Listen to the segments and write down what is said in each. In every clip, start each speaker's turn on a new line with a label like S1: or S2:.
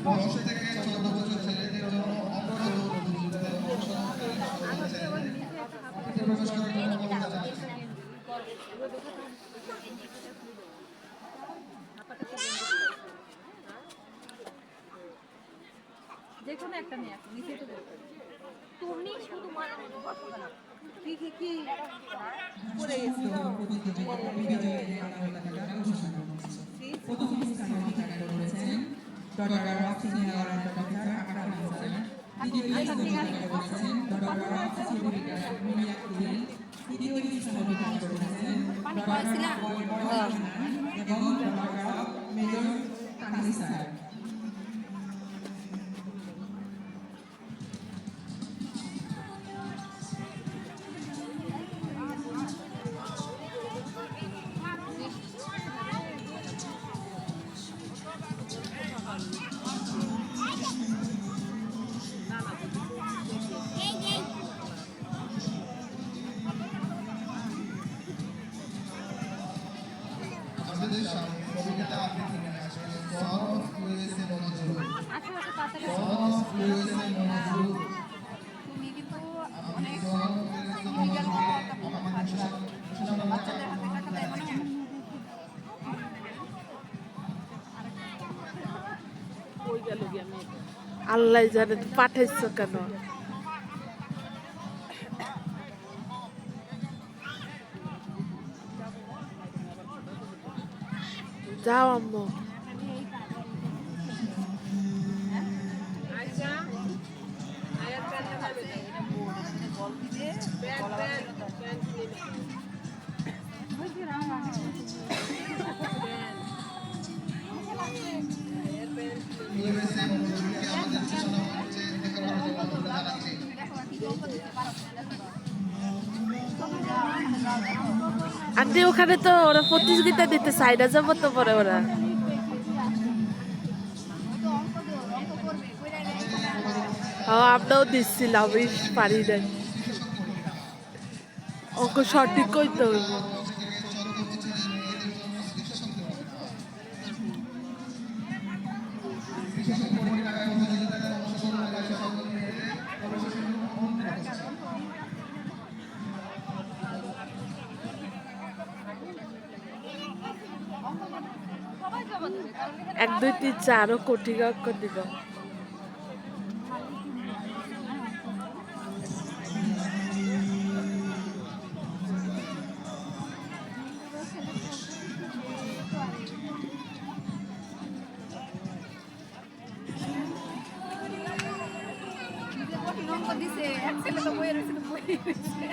S1: 10 থেকে 14 বছর ছেলেদের জন্য অপরাধ ও প্রতিযোগিতায় অংশগ্রহণকারী প্রবেশ করার জন্য অনুমোদন চাচ্ছি।
S2: যেকোনো একটা নিয়ে আসো, নিচে তো তুমি শুধু মানে কি কি কি করে গেছো
S3: প্রথম স্থানে অধিকার করেছেন ডক্টর রাফিনা ডক্টর আকরাম হোসেন। দ্বিতীয় স্থানে অধিকার করেছেন ডক্টর রাফিনা মিয়া কুদিন। তৃতীয় স্থানে অধিকার করেছেন ডক্টর এবং ডক্টর মেজর কানিসা।
S1: আমাদের সামনে কবিতা আবৃত্তি নিয়ে আসবেন সরফ ইউএসএ মনোযোগ। সরফ ইউএসএ মনোযোগ।
S2: তুমি কিন্তু
S1: আপনি
S2: অনেক
S1: সরফ ইউএসএ মনোযোগে আমাদের সুষম
S2: বাচ্চাদের হাতে টাকা দেয় মনে হয়।
S4: আল্লাহ জানে পাঠাইছো কেন। যাও আম্মু।
S1: ইউএসএ মনোযোগকে আমাদের সুষম মঞ্চে দেখা করার জন্য অনুরোধ জানাচ্ছি।
S4: আন্টি ওখানে তো ওরা প্রতিযোগিতা দিতে চাই না, যাবো তো পরে ওরা। হ্যাঁ আমরাও দিচ্ছিলাম, ইস পারি নাই। অঙ্ক সঠিক কইতে হইব। এক দুই তিন চারও কোটি অঙ্ক দিব।
S2: দিছে এক ছেলে তো বইয়ে রয়েছে, তো বইয়ে রয়েছে।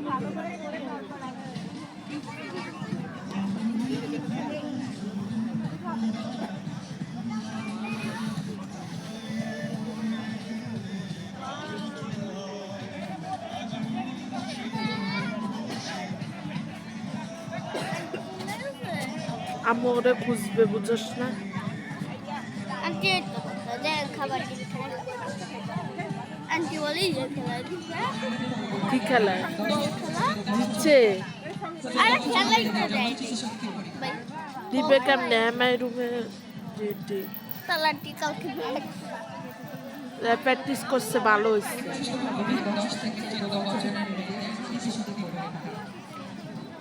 S2: ভালো করে করে
S4: আম্মু ওরা খুঁজবে, বুঝোস না?
S5: আন্টি খাবার আন্টি বলেই যে খেলা
S4: কি খেলা দিচ্ছে?
S5: আরে খেলাই তো দেয়
S4: দিবে কেমনে? আমার রুমে ডিউটি
S5: তাহলে আন্টি কালকে
S4: প্র্যাকটিস করছে, ভালো হয়েছে।
S3: 10 থেকে 14 বছরের